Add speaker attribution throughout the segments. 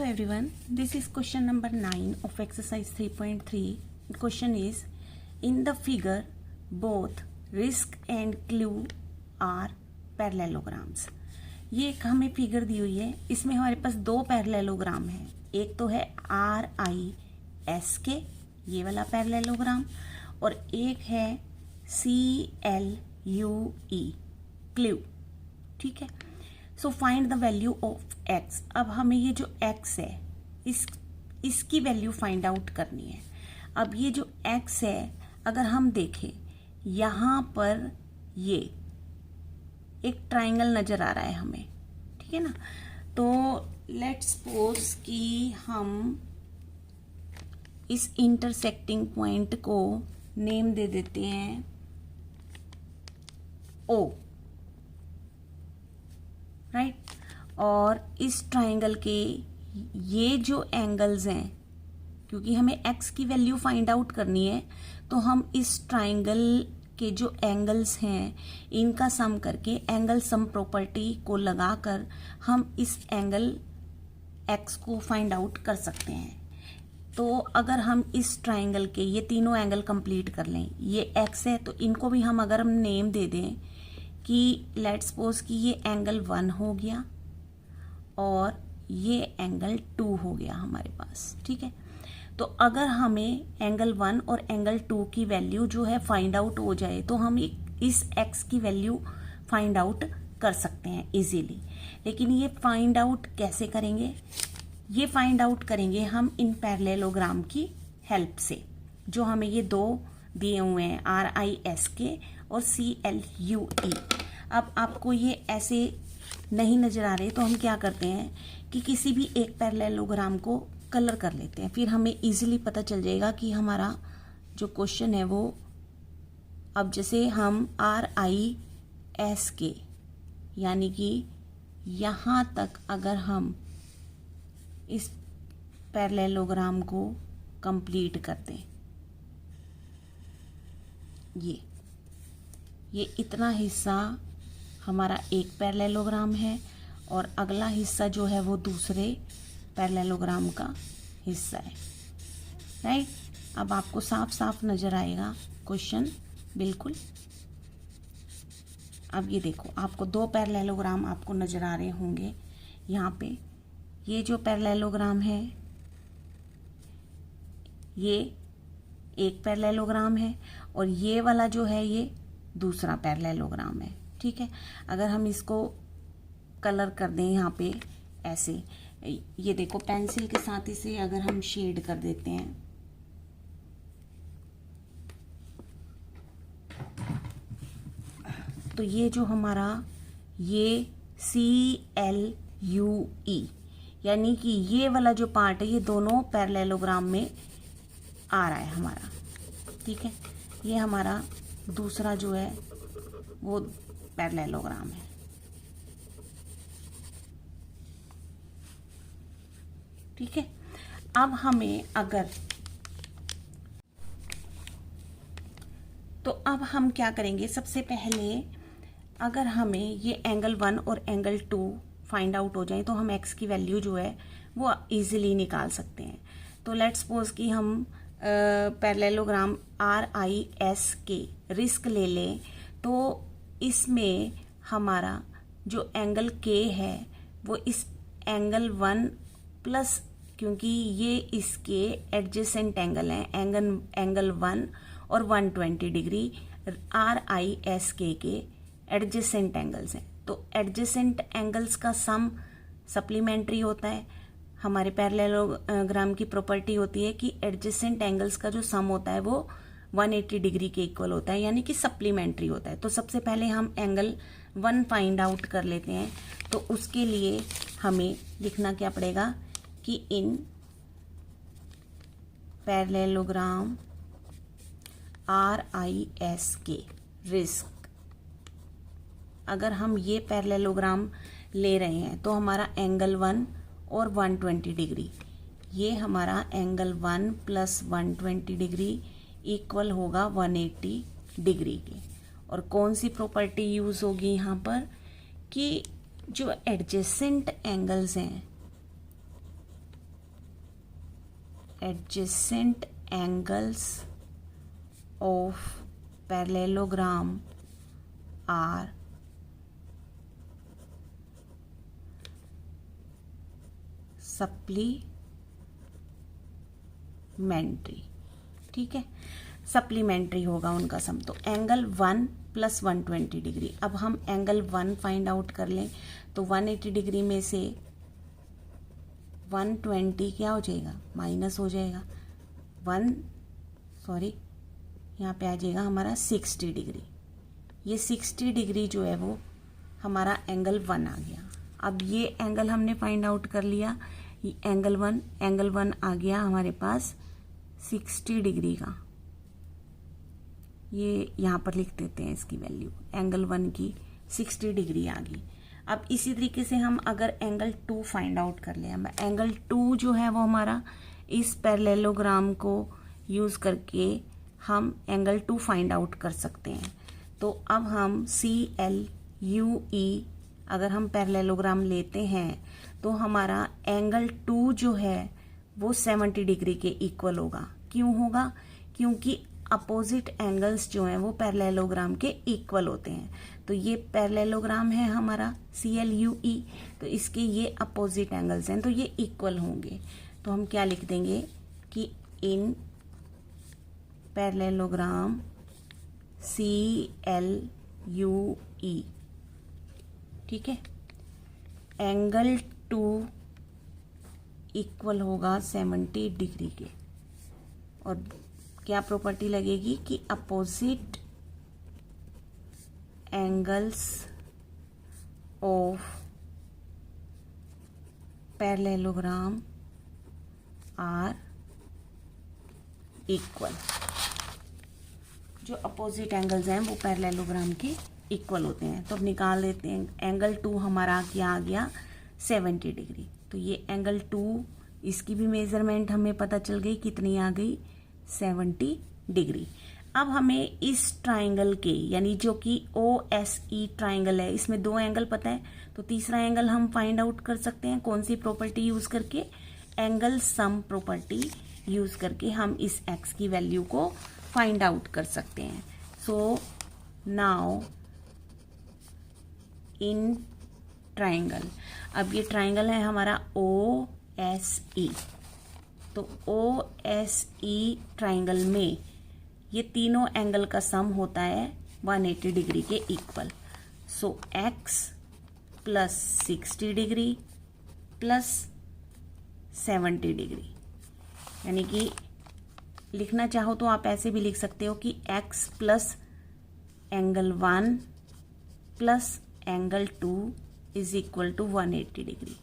Speaker 1: everyone, this is question number 9 of exercise 3.3. Question is, in the figure both risk and clue are parallelograms. ये एक हमें figure दी हुई है, इसमें हमारे पास दो पैरेललोग्राम है. एक तो है RISK ये वाला पैरेललोग्राम और एक है CLUE क्लू. ठीक है. So find the value of x. अब हमें ये जो x है इसकी वैल्यू फाइंड आउट करनी है. अब ये जो x है अगर हम देखें यहाँ पर ये एक ट्राइंगल नजर आ रहा है हमें. ठीक है ना. तो लेट्स सपोज कि हम इस इंटरसेक्टिंग पॉइंट को नेम दे देते हैं O. राइट. और इस ट्राइंगल के ये जो एंगल्स हैं, क्योंकि हमें x की वैल्यू फाइंड आउट करनी है तो हम इस ट्राइंगल के जो एंगल्स हैं इनका सम करके एंगल सम प्रॉपर्टी को लगाकर हम इस एंगल x को फाइंड आउट कर सकते हैं. तो अगर हम इस ट्राइंगल के ये तीनों एंगल कंप्लीट कर लें, ये x है तो इनको भी हम अगर हम नेम दे दें कि लेट्स सपोज कि ये एंगल 1 हो गया और ये एंगल 2 हो गया हमारे पास. ठीक है. तो अगर हमें एंगल 1 और एंगल 2 की वैल्यू जो है फाइंड आउट हो जाए तो हम इस x की वैल्यू फाइंड आउट कर सकते हैं इजीली. लेकिन ये फाइंड आउट कैसे करेंगे? ये फाइंड आउट करेंगे हम इन पैरेललोग्राम की हेल्प से, जो हमें ये दो दिए हुए हैं RISK और CLUE. अब आपको ये ऐसे नहीं नजर आ रहे तो हम क्या करते हैं कि किसी भी एक पैरेललोग्राम को कलर कर लेते हैं, फिर हमें इजीली पता चल जाएगा कि हमारा जो क्वेश्चन है वो. अब जैसे हम RISK यानी कि यहाँ तक अगर हम इस पैरेललोग्राम को कंप्लीट कर दें, ये इतना हिस्सा हमारा एक पैरेललोग्राम है और अगला हिस्सा जो है वो दूसरे पैरेललोग्राम का हिस्सा है. राइट. अब आपको साफ साफ नजर आएगा क्वेश्चन बिल्कुल. अब ये देखो, आपको दो पैरेललोग्राम आपको नजर आ रहे होंगे यहाँ पे. ये जो पैरेललोग्राम है ये एक पैरेललोग्राम है और ये वाला जो है ये दूसरा पैरेललोग्राम है. ठीक है. अगर हम इसको कलर कर दें यहाँ पे ऐसे, ये देखो पेंसिल के साथ इसे अगर हम शेड कर देते हैं तो ये जो हमारा ये CLUE यानी कि ये वाला जो पार्ट है ये दोनों पैरेललोग्राम में आ रहा है हमारा. ठीक है. ये हमारा दूसरा जो है वो पैरेललोग्राम है. ठीक है. अब हमें अब हम क्या करेंगे, सबसे पहले अगर हमें ये एंगल 1 और एंगल 2 फाइंड आउट हो जाए तो हम x की वैल्यू जो है वो इजीली निकाल सकते हैं. तो लेट्स सपोज कि हम पैरेललोग्राम RISK रिस्क ले लें तो इसमें हमारा जो एंगल K है वो इस एंगल 1 प्लस, क्योंकि ये इसके एडजेसेंट एंगल हैं, एंगल 1 और 120 डिग्री RISK के एडजेसेंट एंगल्स हैं. तो एडजेसेंट एंगल्स का सम सप्लीमेंट्री होता है. हमारे पैरेललोग्राम की प्रॉपर्टी होती है कि एडजेसेंट एंगल्स का जो सम होता है वो 180 डिग्री के इक्वल होता है, यानी कि सप्लीमेंट्री होता है. तो सबसे पहले हम एंगल 1 फाइंड आउट कर लेते हैं. तो उसके लिए हमें लिखना क्या पड़ेगा कि इन पैरेललोग्राम RISK रिस्क, अगर हम ये पैरेललोग्राम ले रहे हैं तो हमारा एंगल 1 और 120 डिग्री, ये हमारा एंगल 1 प्लस 120 डिग्री इक्वल होगा 180 डिग्री के. और कौन सी प्रॉपर्टी यूज होगी यहाँ पर कि जो एडजेसेंट एंगल्स हैं adjacent angles of parallelogram are supplementary. ठीक है, सप्लीमेंट्री होगा उनका सम। तो एंगल 1 + 120 डिग्री। अब हम एंगल 1 फाइंड आउट कर लें तो 180 डिग्री में से 120 क्या हो जाएगा, माइनस हो जाएगा। यहाँ पे आ जाएगा हमारा 60 डिग्री। ये 60 डिग्री जो है वो हमारा एंगल 1 आ गया। अब ये एंगल हमने फाइंड आउट कर लिया, ये एंगल 1 आ गया हमारे पास 60 डिग्री का। ये यहाँ पर लिख देते हैं इसकी वैल्यू, एंगल 1 की 60 डिग्री आ गई। अब इसी तरीके से हम अगर एंगल 2 फाइंड आउट कर ले, एंगल 2 जो है वो हमारा इस पैरेललोग्राम को यूज करके हम एंगल 2 फाइंड आउट कर सकते हैं। तो अब हम CLUE अगर हम पैरेललोग्राम लेते हैं तो हमारा एंगल 2 जो है वो 70 डिग्री के इक्वल होगा। क्यों होगा? क्योंकि अपोजिट एंगल्स जो हैं वो पैरेललोग्राम के इक्वल होते हैं। तो ये पैरेललोग्राम है हमारा CLUE, तो इसके ये अपोजिट एंगल्स हैं तो ये इक्वल होंगे। तो हम क्या लिख देंगे कि इन पैरेललोग्राम CLUE, ठीक है, एंगल 2 इक्वल होगा 70 डिग्री के। और क्या प्रॉपर्टी लगेगी कि opposite angles of parallelogram are equal. जो अपोजिट एंगल्स हैं वो पैरेललोग्राम के इक्वल होते हैं। तो अब निकाल देते हैं, एंगल 2 हमारा क्या आ गया, 70 डिग्री। तो ये एंगल 2, इसकी भी मेजरमेंट हमें पता चल गई, कितनी आ गई, 70 डिग्री। अब हमें इस ट्राइंगल के, यानी जो कि OSE ट्राइंगल है, इसमें 2 एंगल पता है, तो तीसरा एंगल हम फाइंड आउट कर सकते हैं। कौन सी प्रॉपर्टी यूज करके, एंगल सम प्रॉपर्टी यूज करके हम इस x की वैल्यू को फाइंड आउट कर सकते हैं। सो नाउ इन ट्राइंगल, अब ये ट्राइंगल है हमारा OSE। तो OSE ट्राइंगल में ये तीनों एंगल का सम होता है 180 डिग्री के इक्वल। सो x + 60 डिग्री + 70 डिग्री, यानी कि लिखना चाहो तो आप ऐसे भी लिख सकते हो कि x + angle 1 + angle 2 is equal to 180 degree.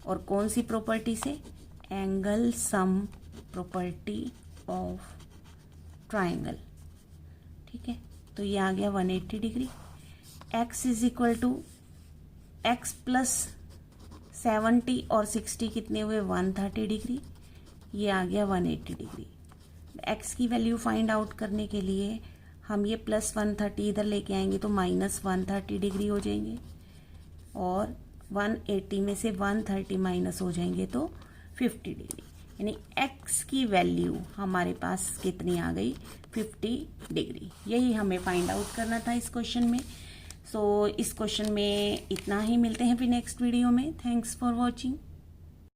Speaker 1: और कौन सी प्रॉपर्टी से, angle sum property of triangle. ठीक है, तो ये आ गया 180 degree. x is equal to x + 70 और 60 कितने हुए, 130 डिग्री। ये आ गया 180 डिग्री। x की वैल्यू फाइंड आउट करने के लिए हम ये +130 इधर लेके आएंगे तो -130 डिग्री हो जाएंगे, और 180 में से 130 माइनस हो जाएंगे तो 50 डिग्री। यानी x की वैल्यू हमारे पास कितनी आ गई, 50 डिग्री। यही हमें फाइंड आउट करना था इस क्वेश्चन में। सो इस क्वेश्चन में इतना ही, मिलते हैं फिर नेक्स्ट वीडियो में। Thanks for watching.